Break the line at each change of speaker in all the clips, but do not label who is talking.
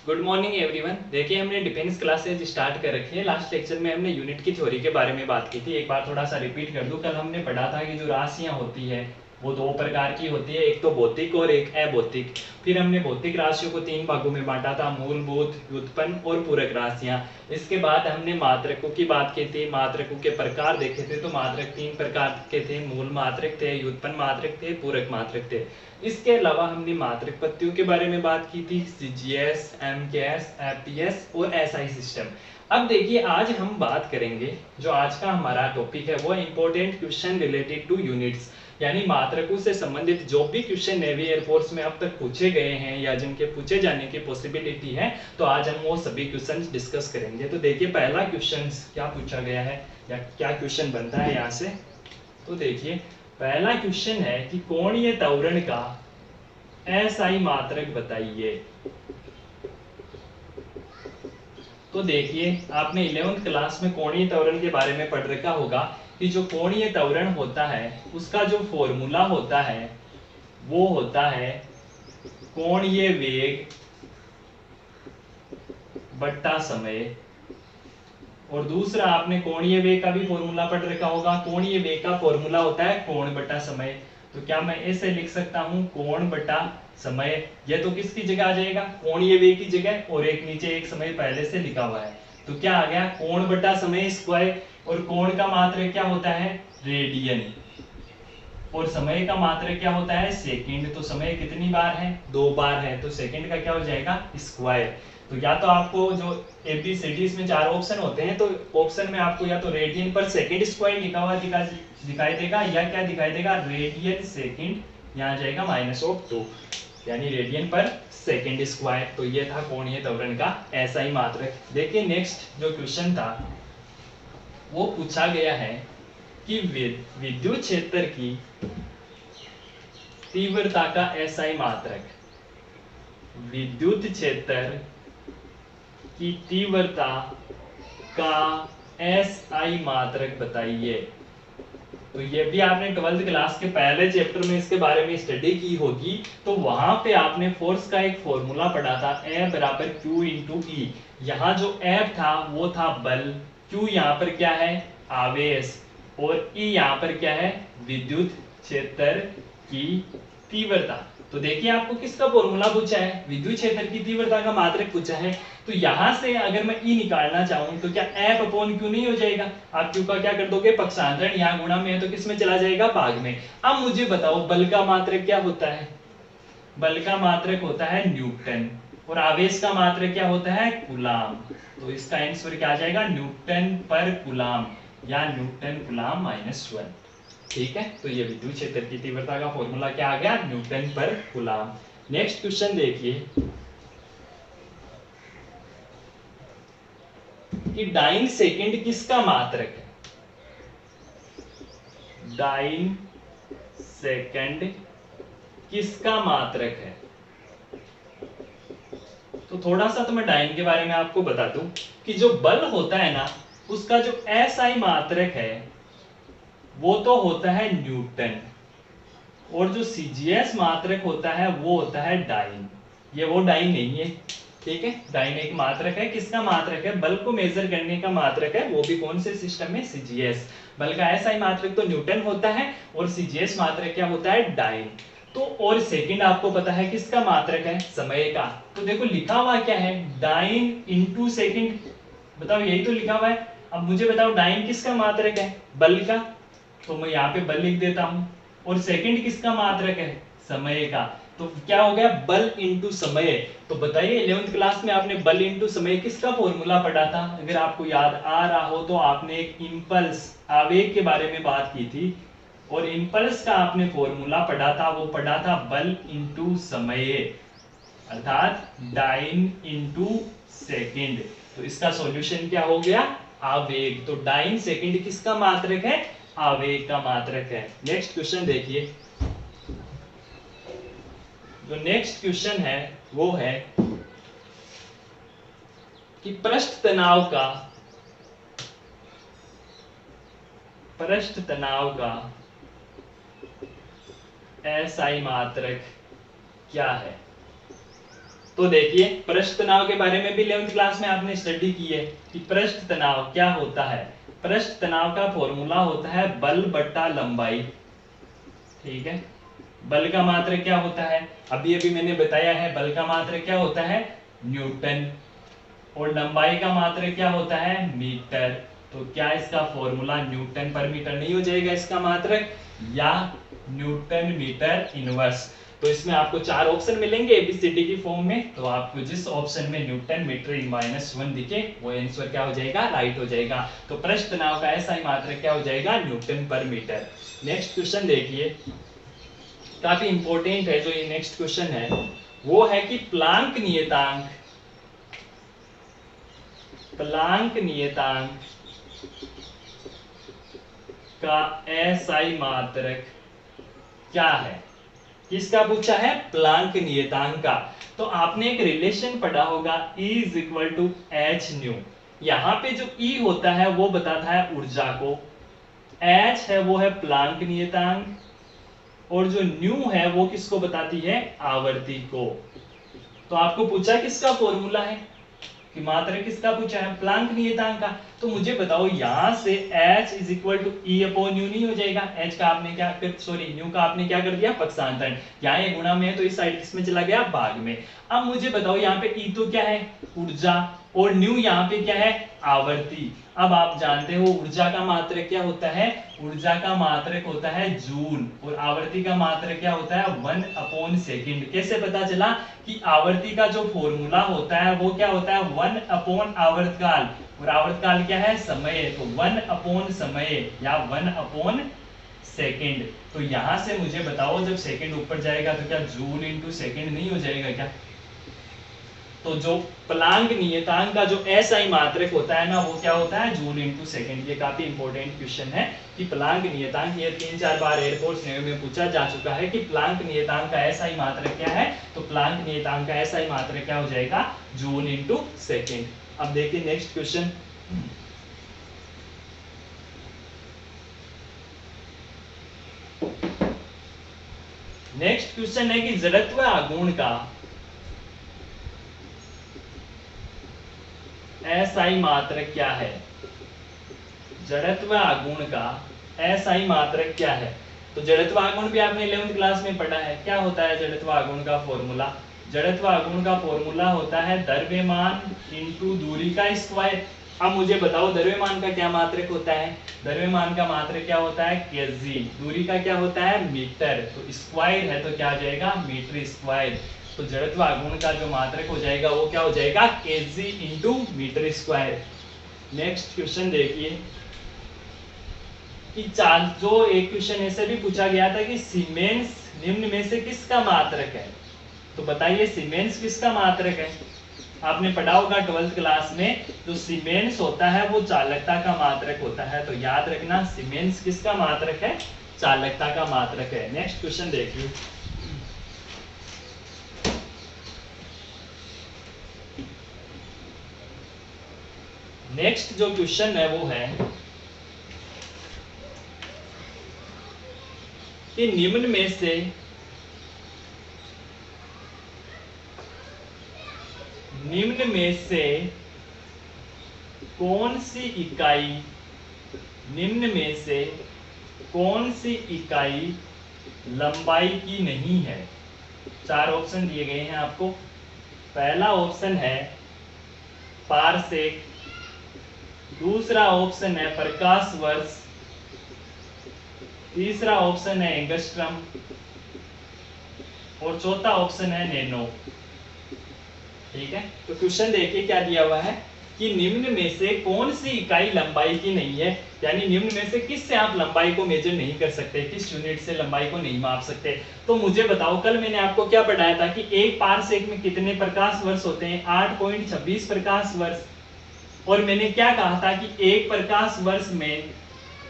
Good morning everyone. देखिए हमने defence classes start कर रखी है। लास्ट लेक्चर में हमने यूनिट की थ्योरी के बारे में बात की थी। एक बार थोड़ा सा रिपीट कर दूं। कल हमने पढ़ा था कि जो राशियां होती है वो दो प्रकार की होती है, एक तो भौतिक और एक अभौतिक। फिर हमने भौतिक राशियों को तीन भागों में बांटा था, मूलभूत, व्युत्पन्न और पूरक राशियां। इसके बाद हमने मात्रकों की बात की थी, मात्रकों के प्रकार देखे थे। तो मात्रक तीन प्रकार के थे, मूल मात्रक थे, व्युत्पन्न मात्रक थे, पूरक मात्रक थे। इसके अलावा हमने मात्रक पत्तियों के बारे में बात की थी, सीजीएस, एमकेएस, एपीएस और एसआई सिस्टम। अब देखिए आज हम बात करेंगे, जो आज का हमारा टॉपिक है वो important question related two units, यानी मात्रकों से संबंधित जो भी क्वेश्चन नेवी एयरफोर्स में अब तक पूछे गए हैं या जिनके पूछे जाने की पॉसिबिलिटी है, तो आज हम वो सभी क्वेश्चन डिस्कस करेंगे। तो देखिए पहला क्वेश्चन क्या पूछा गया है या क्या क्वेश्चन बनता है यहाँ से। तो देखिए पहला क्वेश्चन है कि कोणीय त्वरण का एसआई मात्रक बताइए। तो देखिए आपने 11th क्लास में कोणीय त्वरण के बारे में पढ़ रखा होगा कि जो कोणीय त्वरण होता है उसका जो फॉर्मूला होता है वो होता है कोणीय वेग बट्टा समय। और दूसरा आपने कोणीय वेग का भी फॉर्मूला पढ़ रखा होगा। कोणीय वेग का फॉर्मूला होता है कोण बटा समय। तो क्या मैं ऐसे लिख सकता हूं, कोण बटा समय। ये तो किसकी जगह आ जाएगा, कोणीय वेग की जगह, और एक नीचे एक समय पहले से लिखा हुआ है। तो क्या आ गया, कोण बटा समय स्क्वायर। और कोण का मात्रक क्या होता है, रेडियन। और समय का मात्रक क्या होता है, सेकंड। तो समय कितनी बार है, 2 बार है। तो सेकंड का क्या हो जाएगा, स्क्वायर। तो या तो आपको जो एबीसीडीज में 4 ऑप्शन होते हैं, तो ऑप्शन में आपको या तो रेडियन पर सेकंड स्क्वायर लिखा हुआ दिखाई देगा, या क्या दिखाई देगा, रेडियन सेकंड, यहाँ जाएगा -2, यानी रेडियन पर सेकंड स्क्वायर। तो ये था कोणीय त्वरण का एसआई मात्रक। देखिए नेक्स्ट जो क्वेश्चन था वो पूछा गया है कि विद्युत क्षेत्र की तीव्रता का एसआई मात्रक, विद्युत क्षेत्र की तीव्रता का एसआई मात्रक बताइए। तो ये भी आपने 12th क्लास के पहले चैप्टर में इसके बारे में स्टडी की होगी। तो वहां पे आपने फोर्स का एक फॉर्मूला पढ़ा था, F बराबर Q इंटू ई। यहाँ जो F था वो था बल, Q यहाँ पर क्या है, आवेश, और E यहाँ पर क्या है, विद्युत क्षेत्र की तीव्रता। तो देखिए आपको किसका फॉर्मूला पूछा है, विद्युत क्षेत्र की तीव्रता का मात्रक पूछा है। तो यहां से अगर मैं E निकालना चाहूं तो क्या F अपॉन Q नहीं हो जाएगा। आप Q का क्या कर दोगे, पक्षांतरण, यहाँ गुणा में है तो किस में चला जाएगा, भाग में। अब मुझे बताओ बल का मात्रक क्या होता है, बल का मात्रक होता है न्यूटन, और आवेश का मात्रक क्या होता है, कूलाम। तो इसका आंसर क्या आ जाएगा, न्यूटन पर कूलाम, या न्यूटन कूलाम -1। ठीक है, तो ये विद्युत क्षेत्र की तीव्रता का फॉर्मूला क्या आ गया, न्यूटन पर कूलाम। नेक्स्ट क्वेश्चन देखिए कि डाइन सेकंड किसका मात्रक है, डाइन सेकंड किसका मात्रक है। तो थोड़ा सा तो मैं डाइन के बारे में आपको बता दूं कि जो बल होता है ना उसका जो एसआई मात्रक है वो तो होता है न्यूटन, और जो सीजीएस मात्रक होता है वो होता है डाइन। ये वो डाइन नहीं है, ठीक है। डाइन एक मात्रक है, किसका मात्रक है, बल को मेजर करने का मात्रक है, वो भी कौन से सिस्टम में, सीजीएस। बल का एसआई मात्रक तो न्यूटन होता है और सीजीएस मात्रक क्या होता है, डाइन। तो और सेकंड आपको पता है किसका मात्रक है, समय का। तो देखो लिखा हुआ क्या है, डाइन इंटू सेकंड। बताओ यही तो लिखा हुआ है। अब मुझे बताओ डाइन किसका मात्रक है, बल का। तो मैं यहाँ पे बल लिख देता हूं, और सेकंड किसका मात्रक है, समय का। तो क्या हो गया, बल इंटू समय। तो बताइए 11th क्लास में आपने बल इंटू समय किसका फॉर्मूला पढ़ा था, अगर आपको याद आ रहा हो तो आपने एक इंपल्स, आवेग के बारे में बात की थी, और इंपल्स का आपने फॉर्मूला पढ़ा था, वो पढ़ा था बल इंटू समय, अर्थात डाइन इंटू सेकेंड। तो इसका सॉल्यूशन क्या हो गया, आवेग। तो डाइन सेकेंड किसका मात्रक है, आवेग का मात्रक है। नेक्स्ट क्वेश्चन देखिए, जो नेक्स्ट क्वेश्चन है वो है कि पृष्ठ तनाव का एसआई मात्रक क्या है। तो देखिए पृष्ठ तनाव के बारे में भी 11th क्लास में आपने स्टडी की है कि पृष्ठ तनाव क्या होता है। पृष्ठ तनाव का फॉर्मूला होता है बल बट्टा लंबाई। ठीक है, बल का मात्रक क्या होता है, अभी अभी मैंने बताया है, बल का मात्रक क्या होता है न्यूटन, और लंबाई का मात्रक क्या होता है मीटर। तो क्या इसका फॉर्मूला न्यूटन पर मीटर नहीं हो जाएगा इसका मात्रक, या न्यूटन मीटर इनवर्स। तो इसमें आपको 4 ऑप्शन मिलेंगे एबीसीडी की फॉर्म में, तो आपको जिस ऑप्शन में न्यूटन मीटर -1 दिखे वो आंसर क्या हो जाएगा, राइट हो जाएगा। तो पृष्ठ तनाव का ऐसा ही मात्रक क्या हो जाएगा, न्यूटन पर मीटर। नेक्स्ट क्वेश्चन देखिए, काफी इंपॉर्टेंट है जो ये नेक्स्ट क्वेश्चन है, वो है कि प्लांक नियतांक, प्लांक नियतांक का एसआई मात्रक क्या है। किसका पूछा है, प्लांक नियतांक का। तो आपने एक रिलेशन पढ़ा होगा E = h न्यू। यहाँ पे जो E होता है वो बताता है ऊर्जा को, h है वो है प्लांक नियतांक, और जो न्यू है वो किसको बताती है, आवृत्ति को। तो आपको पूछा किसका फॉर्मूला है, कि मात्रक किसका पूछा है, प्लांक नियतांक का। तो मुझे बताओ यहाँ से h = E/u नहीं हो जाएगा, h का आपने क्या सॉरी न्यू का आपने क्या कर दिया, पक्षांतरण। यहाँ ये गुणा में है तो इस साइड किसमें चला गया, भाग में। अब मुझे बताओ यहाँ पे E तो क्या है ऊर्जा, और न्यू यहाँ पे क्या है आवर्ती। अब आप जानते हो ऊर्जा का मात्रक क्या होता है, ऊर्जा का मात्रक होता है जूल, और आवर्ती का मात्रक क्या होता है 1/सेकंड। कैसे पता चला कि आवर्ती का जो फॉर्मूला होता है वो क्या होता है 1/आवर्तकाल, और आवर्तकाल क्या है समय, तो 1/समय या 1/सेकंड। तो यहां से मुझे बताओ जब सेकंड ऊपर जाएगा तो क्या जूल × सेकंड नहीं हो जाएगा क्या। तो जो प्लांक नियतांक का जो एसआई मात्रक होता है ना वो क्या होता है जूल × सेकंड। ये काफी इंपॉर्टेंट क्वेश्चन है कि प्लांक नियतांक, ये 3-4 बार एयरफोर्स नेवी में पूछा जा चुका है कि प्लांक नियतांक का एसआई मात्रक क्या है। तो प्लांक नियतांक का एसआई मात्रक क्या हो जाएगा, जूल × सेकंड। अब देखिए नेक्स्ट क्वेश्चन, नेक्स्ट क्वेश्चन है कि जड़त्व आघूर्ण का एसआई मात्रक क्या है। जड़त्व आघूर्ण का एसआई मात्रक क्या है। तो जड़त्व आघूर्ण भी आपने 11th क्लास में पढ़ा है। क्या होता है जड़त्व आघूर्ण का फॉर्मूला, जड़त्व आघूर्ण का फॉर्मूला होता है द्रव्यमान × दूरी का स्क्वायर। अब मुझे बताओ द्रव्यमान का क्या मात्रक होता है, द्रव्यमान का मात्रक क्या होता है केजी, दूरी का क्या होता है मीटर, तो स्क्वायर है तो क्या आ जाएगा मीटर स्क्वायर। तो जड़त्व आघूर्ण का जो मात्रक हो जाएगा वो क्या हो जाएगा kg × metre square. Next question देखिए कि जो एक क्वेश्चन ऐसे भी पूछा गया था कि सीमेंस निम्न में से किसका मात्रक है। तो बताइए सीमेंस किसका मात्रक है। आपने पढ़ा होगा 12th क्लास में, जो सीमेंस होता है वो चालकता का मात्रक होता है। तो याद रखना सीमेंस किसका मात्रक है, चालकता का मात्रक है। नेक्स्ट क्वेश्चन देखिए, नेक्स्ट जो क्वेश्चन है वो है कि निम्न में से कौन सी इकाई, निम्न में से कौन सी इकाई लंबाई की नहीं है। 4 ऑप्शन दिए गए हैं आपको। पहला ऑप्शन है पारसेक, दूसरा ऑप्शन है प्रकाश वर्ष, तीसरा ऑप्शन है एंगस्ट्रम, और चौथा ऑप्शन है नैनो। ठीक है, तो क्वेश्चन देखिए क्या दिया हुआ है कि निम्न में से कौन सी इकाई लंबाई की नहीं है, यानी निम्न में से किससे आप लंबाई को मेजर नहीं कर सकते, किस यूनिट से लंबाई को नहीं माप सकते। तो मुझे बताओ कल मैंने आपको क्या पढ़ाया था कि एक पारसेक में कितने प्रकाश वर्ष होते हैं, 8.26 प्रकाश वर्ष। और मैंने क्या कहा था कि एक प्रकाश वर्ष में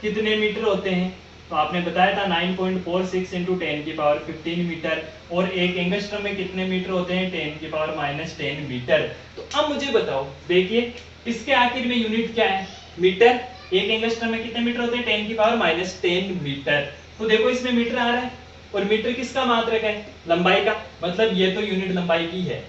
कितने मीटर होते हैं, तो आपने बताया था 9.46 × 10⁻15 मीटर। और एक एंगस्ट्रम में कितने मीटर होते हैं 10⁻10 मीटर। तो अब मुझे बताओ, देखिए इसके आखिर में यूनिट क्या है मीटर, एक एंगस्ट्रम में कितने मीटर होते हैं 10⁻10 मीटर। तो देखो इसमें मीटर आ रहा है, और मीटर किसका मात्रक है लंबाई का, मतलब ये तो यूनिट लंबाई की है।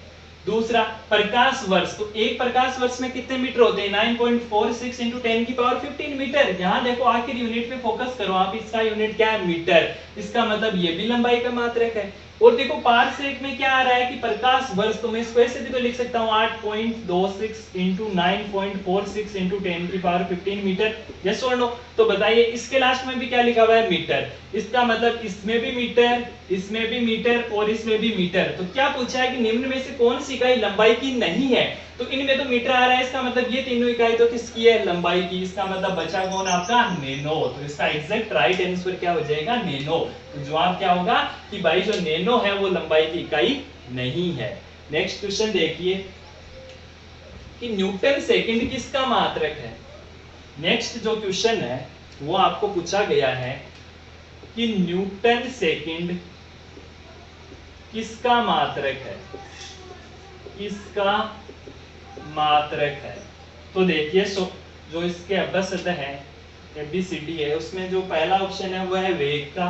दूसरा प्रकाश वर्ष, तो एक प्रकाश वर्ष में कितने मीटर होते हैं? 9.46 इंटू 10⁻15 मीटर। यहाँ देखो आखिर यूनिट पे फोकस करो आप, इसका यूनिट क्या है? मीटर। इसका मतलब ये भी लंबाई का मात्रक है। और देखो पारसेक में क्या आ रहा है कि प्रकाश वर्ष, तो मैं इसको ऐसे भी तो लिख सकता हूँ 8.26 इंटू 9.46 इंटू 10⁻15 मीटर। यस और नो? तो बताइए इसके लास्ट में भी क्या लिखा हुआ है? मीटर। इसका मतलब इसमें भी मीटर, इसमें भी मीटर और इसमें भी मीटर। तो क्या पूछा है कि निम्न में से कौन सी इकाई लंबाई की नहीं है? तो इनमें तो मीटर आ रहा है, इसका मतलब ये तीनों इकाई तो किसकी है? लंबाई की। इसका मतलब बचा कौन आपका? नैनो। तो इसका एग्जैक्ट राइट आंसर क्या हो जाएगा? नैनो। तो जवाब क्या होगा कि भाई जो नैनो है वो लंबाई की इकाई नहीं है। नेक्स्ट क्वेश्चन देखिए कि न्यूटन सेकंड किसका मात्रक है। नेक्स्ट जो क्वेश्चन है वो आपको पूछा गया है कि न्यूटन सेकंड किसका मात्रक है, किसका मात्रक है। तो देखिए जो इसके अभ्यासत है ABCD है, उसमें जो पहला ऑप्शन है वो है वेग का,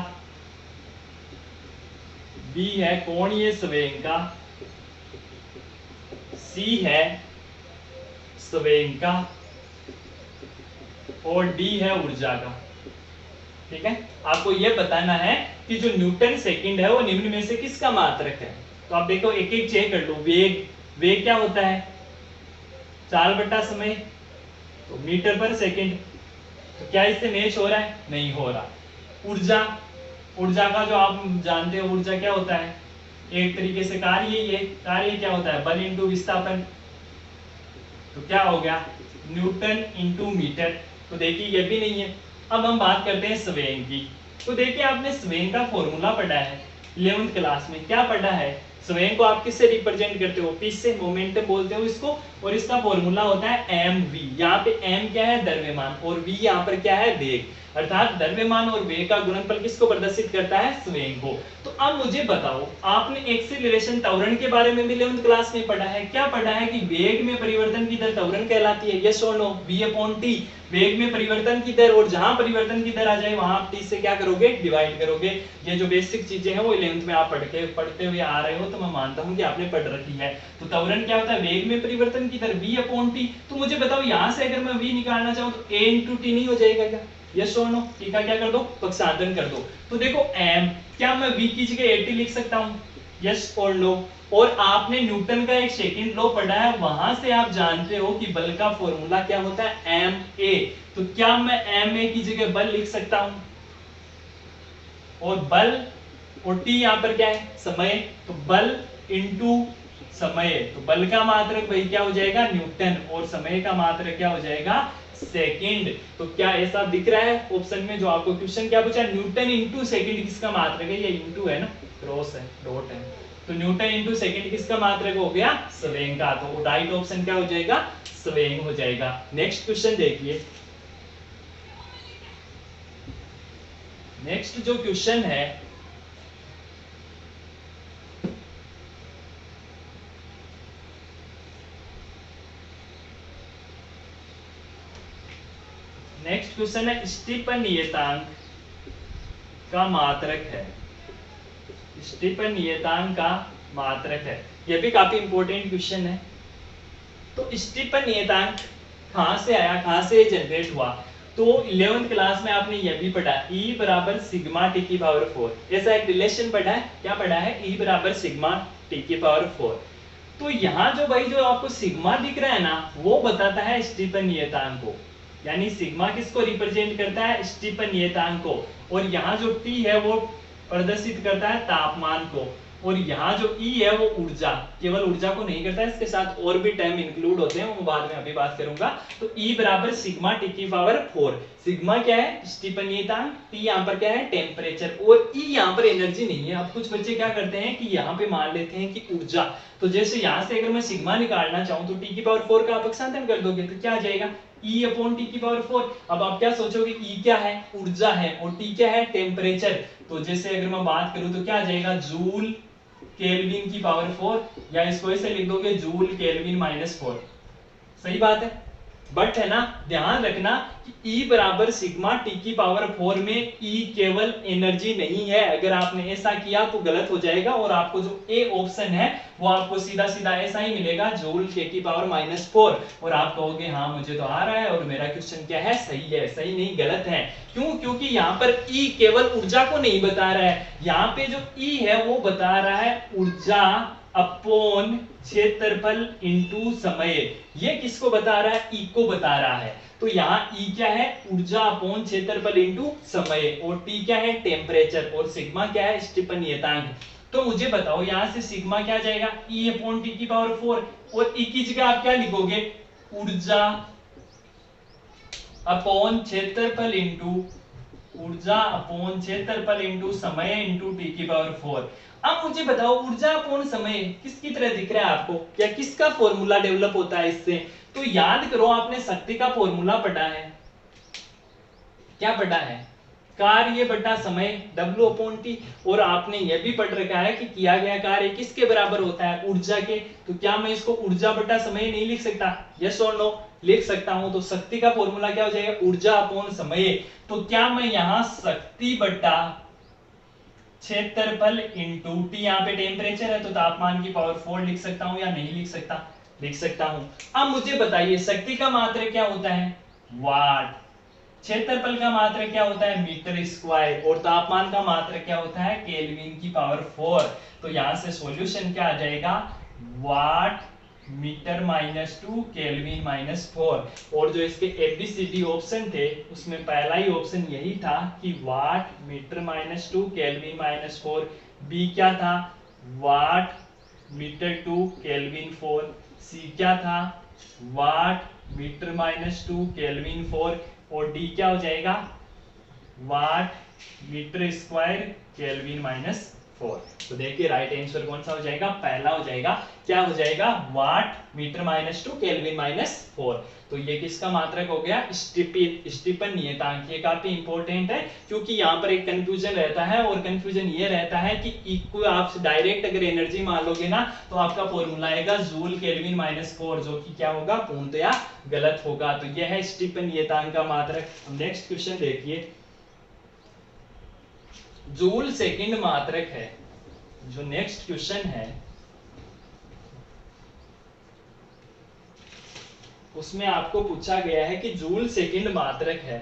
B है कोणीय संवेग का, C है संवेग का और D है ऊर्जा का। ठीक है, आपको यह बताना है कि जो न्यूटन सेकंड है वो निम्न में से किसका मात्रक है। तो आप देखो एक एक चेक कर लो। वेग, वेग क्या होता है? 4 समय, तो मीटर पर सेकंड। तो क्या इससे मैच हो रहा है? नहीं हो रहा। ऊर्जा, ऊर्जा का जो आप जानते हो ऊर्जा क्या होता है? एक तरीके से कार्य ही है। कार्य क्या होता है? बल इंटू विस्थापन। तो क्या हो गया? Newton into metre. तो देखिए ये भी नहीं है। अब हम बात करते हैं संवेग की। तो देखिए आपने संवेग का फॉर्मूला पढ़ा है 11th क्लास में। क्या पढ़ा है? संवेग को आप किससे रिप्रेजेंट करते हो? P से, मोमेंटम बोलते हो इसको। और इसका फॉर्मूला होता है mv। यहाँ पे m क्या है? द्रव्यमान, और v यहाँ पर क्या है? वेग। अर्थात द्रव्यमान और वेग का गुणनफल किसको प्रदर्शित करता है? संवेग को। तो अब मुझे बताओ, आपने एक्सीलरेशन त्वरण के बारे में भी 11th क्लास में पढ़ा है। क्या पढ़ा है कि वेग में परिवर्तन की दर त्वरण कहलाती है। यस और नो? v/t, वेग में परिवर्तन की दर। और जहां परिवर्तन की दर आ जाए वहां आप t से क्या करोगे? डिवाइड करोगे। ये जो बेसिक चीजें हैं वो 11th में आप पढ़ते हुए आ रहे हो, तो मैं मानता हूं कि आपने पढ़ रखी है। तो त्वरण क्या होता है? वेग में परिवर्तन की दर v/t। तो मुझे बताओ यहां से अगर मैं v निकालना चाहूं तो a × t नहीं हो जाएगा क्या? यस और नो? t का क्या कर दो? पक्षांतरण कर दो। तो देखो m, क्या मैं v की जगह 80 लिख सकता हूं? यस और नो? और आपने न्यूटन का एक सेकंड लॉ पढ़ा है, वहां से आप जानते हो कि बल का फॉर्मूला क्या होता है? ma। तो क्या मैं ma की जगह बल लिख सकता हूं? और बल और t यहां पर क्या है? समय। तो बल इंटू समय, तो बल का मात्रक भाई क्या हो जाएगा? न्यूटन। और समय का मात्रक क्या हो जाएगा? सेकंड। तो क्या ऐसा दिख रहा है ऑप्शन में जो आपको क्वेश्चन क्या पूछा? न्यूटन इंटू सेकंड किसका मात्रक है? ये इंटू है ना, क्रॉस है, डॉट है। तो न्यूटन इंटू सेकंड किसका मात्रक हो गया? संवेग का। तो राइट ऑप्शन क्या हो जाएगा? संवेग हो जाएगा। नेक्स्ट क्वेश्चन देखिए। नेक्स्ट जो क्वेश्चन है नेक्स्ट क्वेश्चन है स्टीफन नियतांक का मात्रक है। स्टीफन नियतांक का मात्रक है, यह भी काफी इंपॉर्टेंट क्वेश्चन है। तो स्टीफन नियतांक कहां से आया, कहां से जनरेट हुआ? तो 11th क्लास में आपने यह भी पढ़ा E = σt⁴। ऐसा एक रिलेशन पढ़ा है। क्या पढ़ा है? E = σt⁴। तो यहाँ जो भाई जो आपको सिग्मा दिख रहा है ना, वो बताता है स्टीफन नियतांक को। यानी सिग्मा किसको रिप्रेजेंट करता है? स्टीफन नियतांक को। और यहाँ जो T है वो प्रदर्शित करता है तापमान को। और यहाँ जो E है वो ऊर्जा, केवल ऊर्जा को नहीं करता है, इसके साथ और भी टर्म इंक्लूड होते हैं, वो बाद में अभी बात करूंगा। तो E = σt⁴। सिग्मा क्या है? स्टीफन नियतांक। T यहाँ पर क्या है? टेम्परेचर। और E यहाँ पर एनर्जी नहीं है। अब कुछ बच्चे क्या करते हैं कि यहाँ पे मान लेते हैं कि ऊर्जा। तो जैसे यहाँ से अगर मैं सिग्मा निकालना चाहूँ तो t⁴ का अपक्षांतरण कर दोगे तो क्या आ जाएगा? E/t⁴। अब आप क्या सोचोगे? E क्या है? ऊर्जा है। और T क्या है? टेम्परेचर। तो जैसे अगर मैं बात करूं तो क्या आ जाएगा? जूल केल्विन की पावर 4, या इसको ऐसे लिख दोगे जूल केल्विन -4। सही बात है। बट है ना, ध्यान रखना कि E बराबर सिग्मा टी की पावर 4 में E केवल एनर्जी नहीं है। अगर आपने ऐसा किया तो गलत हो जाएगा और आपको जो ए ऑप्शन है वो आपको सीधा सीधा ऐसा ही मिलेगा, जूल के की पावर -4। और आप कहोगे हाँ मुझे तो आ रहा है और मेरा क्वेश्चन क्या है, सही है। सही नहीं, गलत है। क्यों? क्योंकि यहाँ पर E केवल ऊर्जा को नहीं बता रहा है, यहाँ पे जो E है वो बता रहा है ऊर्जा अपॉन क्षेत्रफल इंटू समय। ये किसको बता रहा है? ई को बता रहा है। तो यहाँ ई क्या है? ऊर्जा अपॉन क्षेत्रफल इंटू समय, और टी क्या है? टेम्परेचर, और सिग्मा क्या है? स्टीफन नियतांक। तो मुझे बताओ यहाँ से सिग्मा क्या जाएगा? ई अपॉन टी की पावर 4, और ई की जगह आप क्या लिखोगे? ऊर्जा अपॉन क्षेत्रफल इंटू ऊर्जा अपॉन क्षेत्रफल इंटू समय इंटू टी की पावर 4। अब मुझे बताओ ऊर्जा अपॉन समय किसकी तरह दिख रहा है आपको, या किसका फॉर्मूला डेवलप होता है इससे? तो याद करो, आपने शक्ति का फॉर्मूला पढ़ा है। क्या पढ़ा है? कार्य बटा समय W अपॉन टी। और आपने यह भी पढ़ रखा है कि किया गया कार्य किसके बराबर होता है? ऊर्जा के। तो क्या मैं इसको ऊर्जा बटा समय नहीं लिख सकता? यस और नो? लिख सकता हूं। तो शक्ति का फॉर्मूला क्या हो जाएगा? ऊर्जा अपॉन समय। तो क्या मैं यहां शक्ति बटा क्षेत्रफल इंटू टी, यहाँ पे टेम्परेचर है तो तापमान की पावर 4 लिख सकता हूं या नहीं लिख सकता? लिख सकता हूं। अब मुझे बताइए शक्ति का मात्रक क्या होता है? वाट। क्षेत्रफल का मात्रक क्या होता है? Metre square. और तापमान का मात्रक क्या होता है? केल्विन की पावर 4। तो यहां से सॉल्यूशन क्या आ जाएगा? Watt metre -2 kelvin -4। और जो इसके एबीसीडी ऑप्शन थे उसमें पहला ही ऑप्शन यही था कि वाट मीटर -2 केल्विन -4। बी क्या था? Watt metre 2 kelvin 4। सी क्या था? Watt metre -2 kelvin 4। और डी क्या हो जाएगा? Watt metre square kelvin -4। तो देखिए राइट आंसर कौन सा हो जाएगा? पहला हो जाएगा। क्या हो जाएगा? Watt metre -2 kelvin -4। तो ये किसका मात्रक हो गया? स्टीफन नियतांक। ये काफी इंपॉर्टेंट है क्योंकि यहाँ पर एक कंफ्यूजन रहता है, और कंफ्यूजन ये रहता है कि ई को आप डायरेक्ट अगर एनर्जी मान लोगे ना तो आपका फॉर्मूला आएगा जूल केल्विन -4, जो कि क्या होगा? पूर्णतया गलत होगा। तो यह है स्टीफन नियतांक का मात्रक। नेक्स्ट क्वेश्चन देखिए, जूल सेकंड मात्रक है। जो नेक्स्ट क्वेश्चन है उसमें आपको पूछा गया है कि जूल सेकंड मात्रक है,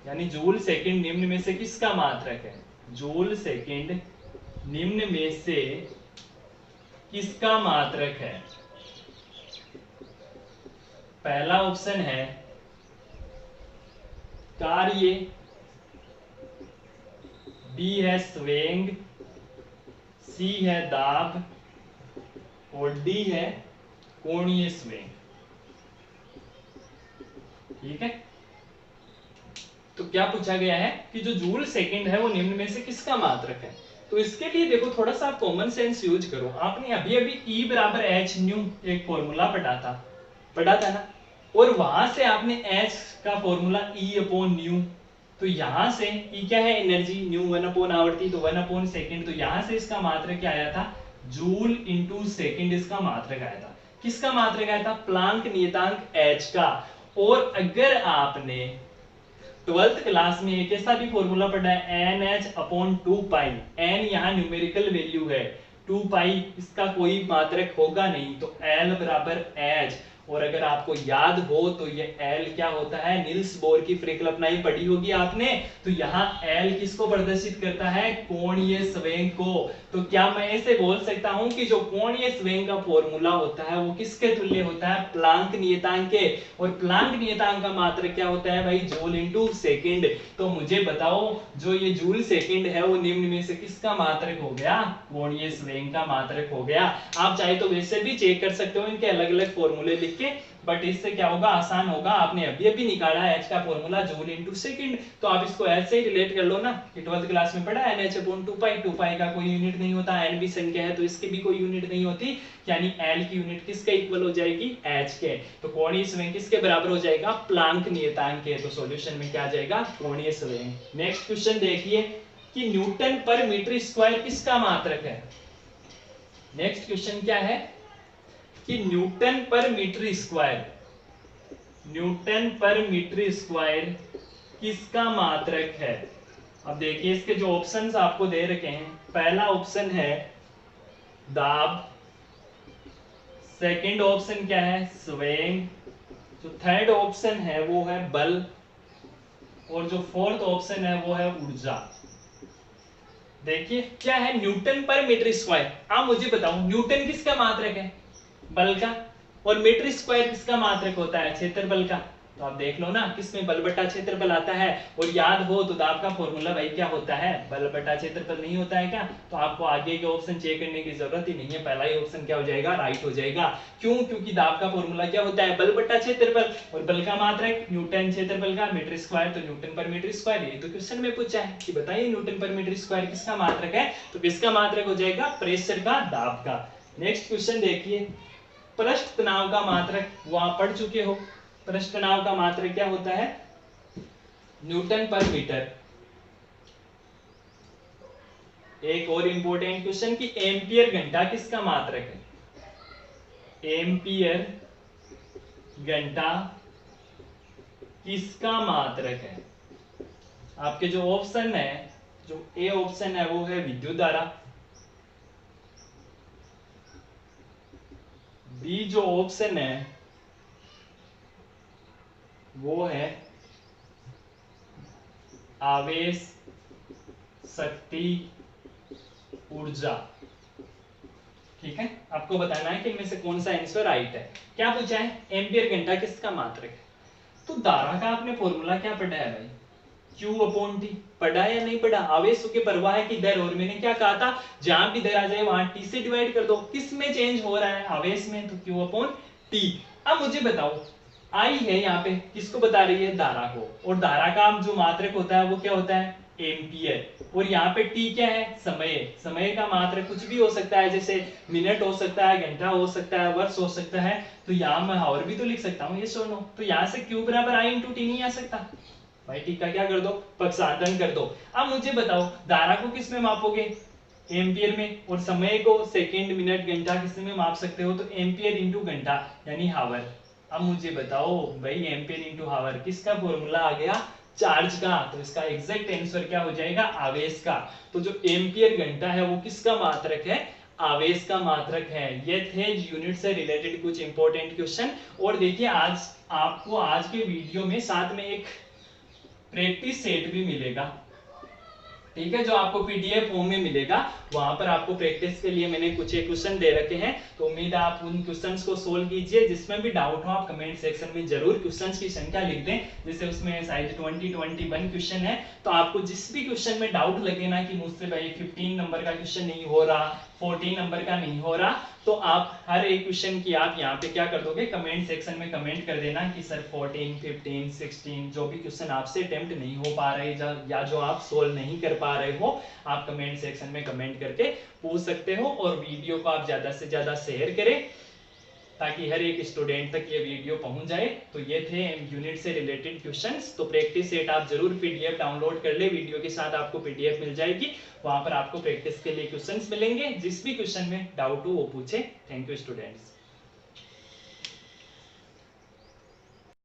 यानी जूल सेकंड निम्न में से किसका मात्रक है? जूल सेकंड निम्न में से किसका मात्रक है? पहला ऑप्शन है कार्य, बी है स्वेंग, सी है दाब, और डी है कोणीय स्वेंग। ठीक है, तो क्या पूछा गया है कि जो जूल सेकंड है वो निम्न में से किसका मात्रक है? तो इसके लिए देखो थोड़ा सा कॉमन सेंस यूज करो। आपने अभी अभी E बराबर एच न्यू एक फॉर्मूला पढ़ा था ना, और वहां से आपने H का फॉर्मूला E अपॉन न्यू। तो यहां से E क्या है? एनर्जी, न्यू 1 अपॉन आवर्ती, तो 1 अपॉन सेकंड। तो यहां से इसका मात्रक क्या आया था? जूल इंटू सेकंड इसका मात्रक आया था। किसका मात्रक आया था? प्लांक नियतांक H का। और अगर आपने 12th क्लास में एक ऐसा भी फॉर्मूला पढ़ा है NH अपॉन 2 पाई, n यहाँ न्यूमेरिकल वैल्यू है, 2 पाई इसका कोई मात्रक होगा नहीं, तो L बराबर H। और अगर आपको याद हो तो ये L क्या होता है? निल्स बोर की परिकल्पनाएं पढ़ी होगी आपने। तो यहाँ L किसको प्रदर्शित करता है? कोणीय संवेग को। तो क्या मैं ऐसे बोल सकता हूं कि जो कोणीय संवेग का फॉर्मूला होता है वो किसके तुल्य होता है? प्लांक नियतांक के। और प्लांक नियतांक का मात्रक क्या होता है भाई? Joule into second. तो मुझे बताओ जो ये जूल सेकेंड है वो निम्न में से किसका मात्रक हो गया? कोणीय संवेग का मात्रक हो गया। आप चाहे तो वैसे भी चेक कर सकते हो इनके अलग अलग फॉर्मूले लिख के, बट इससे क्या होगा? आसान होगा। आपने अभी अभी निकाला है H का फॉर्मूला जूल इंटू सेकंड, तो आप इसको H से ही रिलेट कर लो ना कि 12th क्लास में पढ़ा है NH अपॉन 2 पाई। 2 पाई का कोई यूनिट नहीं होता, N भी संख्या है तो इसकी भी कोई यूनिट नहीं होती, यानी L की यूनिट किसके इक्वल हो जाएगी? H के। तो कोणीय संवेग किसके बराबर हो जाएगा? प्लांक नियतांक के। तो सॉल्यूशन में क्या आ जाएगा? कोणीय संवेग। नेक्स्ट क्वेश्चन देखिए कि न्यूटन पर मीटर स्क्वायर किसका मात्रक है? नेक्स्ट क्वेश्चन क्या है कि न्यूटन पर मीटर स्क्वायर न्यूटन पर मीटर स्क्वायर किसका मात्रक है। अब देखिए इसके जो ऑप्शंस आपको दे रखे हैं, पहला ऑप्शन है दाब, सेकंड ऑप्शन क्या है स्वेग, जो थर्ड ऑप्शन है वो है बल, और जो फोर्थ ऑप्शन है वो है ऊर्जा। देखिए क्या है न्यूटन पर मीटर स्क्वायर। आप मुझे बताओ न्यूटन किसका मात्रक है, बल का, और मीटर स्क्वायर किसका मात्रक होता है, क्षेत्रफल का। तो आप देख लो ना किसमें बल बटा क्षेत्रफल आता है। और याद हो तो दाब का फॉर्मूला भाई क्या होता है, बल बटा क्षेत्रफल नहीं होता है क्या। तो आपको आगे के ऑप्शन चेक करने की जरूरत ही नहीं है, पहला ही ऑप्शन क्या हो जाएगा, राइट हो जाएगा। क्यों, क्योंकि दाब का फॉर्मूला क्या होता है, बल बटा क्षेत्रफल, और बल का मात्रक न्यूटन, क्षेत्रफल का मीटर स्क्वायर तो न्यूटन पर मीटर स्क्वायर। ये तो क्वेश्चन में पूछा है कि बताइए न्यूटन पर मीटर स्क्वायर किसका मात्रक है, तो किसका मात्रक हो जाएगा, प्रेशर का, दाब का। नेक्स्ट क्वेश्चन देखिए, पृष्ठ तनाव का मात्रक, वो आप पढ़ चुके हो। पृष्ठ तनाव का मात्रक क्या होता है, न्यूटन पर मीटर। एक और इंपॉर्टेंट क्वेश्चन कि एम्पियर घंटा किसका मात्रक है, एम्पियर घंटा किसका मात्रक है। आपके जो ऑप्शन है, जो ए ऑप्शन है वो है विद्युत धारा, बी जो ऑप्शन है वो है आवेश, शक्ति, ऊर्जा। ठीक है, आपको बताना है कि इनमें से कौन सा आंसर राइट है। क्या पूछा है, एम्पियर घंटा किसका मात्रक है। तो धारा का आपने फॉर्मूला क्या पढ़ा है भाई, Q/T पढ़ा है या नहीं पढ़ा। आवेश के प्रवाह की दर, और मैंने क्या कहा था, जहां भी दर आ जाए वहां T से डिवाइड कर दो। किस में चेंज हो रहा है, आवेश में, तो Q/T। अब मुझे बताओ आई है यहाँ पे किसको बता रही है, धारा को, और धारा का जो मात्रक होता है वो क्या होता है, एम्पियर। और यहाँ पे टी क्या है, समय। समय का मात्रक कुछ भी हो सकता है, जैसे मिनट हो सकता है, घंटा हो सकता है, वर्ष हो सकता है। तो यहाँ मैं हावर भी तो लिख सकता हूँ, ये सुनो। तो यहाँ से Q बराबर I × T नहीं आ सकता भाई, टी का क्या कर दो, पक्षांतरण कर दो। अब मुझे बताओ धारा को किस में मापोगे, एम्पियर में, और समय को सेकंड, मिनट, घंटा किस में माप सकते हो, तो एम्पियर इंटू घंटा यानी हावर। अब मुझे बताओ भाई एम्पियर इंटू हावर किसका फॉर्मूला आ गया, चार्ज का। तो इसका एग्जैक्ट आंसर क्या हो जाएगा, आवेश का। तो जो एम्पियर घंटा है वो किसका मात्रक है, आवेश का मात्रक है। ये थे यूनिट से रिलेटेड कुछ इंपॉर्टेंट क्वेश्चन। और देखिए आज आपको आज के वीडियो में साथ में एक प्रैक्टिस सेट भी मिलेगा, ठीक है, जो आपको पीडीएफ फॉर्म में मिलेगा। वहां पर आपको प्रैक्टिस के लिए मैंने कुछ एक क्वेश्चन दे रखे हैं, तो उम्मीद है आप उन क्वेश्चंस को सोल्व कीजिए। जिसमें भी डाउट हो आप कमेंट सेक्शन में जरूर क्वेश्चंस की संख्या लिख दें। जैसे उसमें शायद 21 क्वेश्चन है, तो आपको जिस भी क्वेश्चन में डाउट लगे ना कि मुझसे भाई 15 नंबर का क्वेश्चन नहीं हो रहा, 14 नंबर का नहीं हो रहा, तो आप हर एक क्वेश्चन की आप यहाँ पे क्या कर दोगे, कमेंट सेक्शन में कमेंट कर देना कि सर 14, 15, 16 जो भी क्वेश्चन आपसे अटेम्प्ट नहीं हो पा रहे या जो आप सोल्व नहीं कर पा रहे हो, आप कमेंट सेक्शन में कमेंट करके पूछ सकते हो। और वीडियो को आप ज्यादा से ज्यादा शेयर करें ताकि हर एक स्टूडेंट तक ये वीडियो पहुंच जाए। तो ये थे यूनिट से रिलेटेड क्वेश्चंस। तो प्रैक्टिस सेट आप जरूर पीडीएफ डाउनलोड कर ले, वीडियो के साथ आपको पीडीएफ मिल जाएगी। वहां पर आपको प्रैक्टिस के लिए क्वेश्चंस मिलेंगे, जिस भी क्वेश्चन में डाउट हो वो पूछे। Thank you students.